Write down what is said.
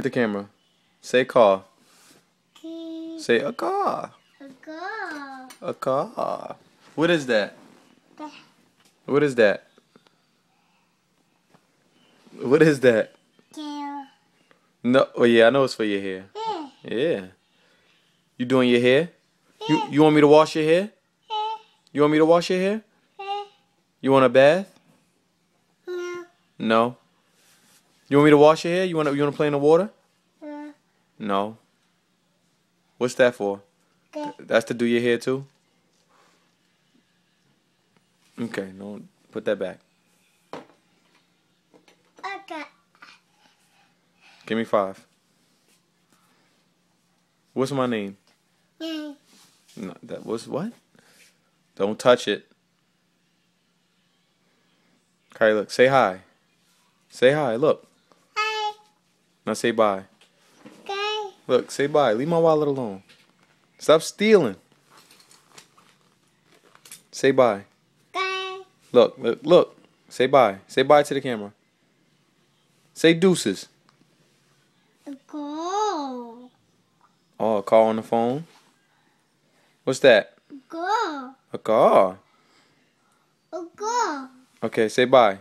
The camera. Say car. Key. Say a car. A car. A car. What is that? What is that? What is that? Tail. No. Oh yeah, I know it's for your hair. Yeah. Yeah. You doing your hair? Yeah. You want me to wash your hair? Yeah. You want me to wash your hair? Yeah. You want a bath? No. No. You want me to wash your hair? You wanna play in the water? No. No. What's that for? Okay. That's to do your hair too? Okay, no, put that back. Okay. Give me 5. What's my name? Yeah. No, that was what? Don't touch it. Okay, look, say hi. Say hi, look. Hi. Now say bye. Okay. Look, say bye. Leave my wallet alone. Stop stealing. Say bye. Okay. Look. Say bye. Say bye to the camera. Say deuces. Go. Oh, a call on the phone. What's that? Go. A car. Go. Okay, say bye.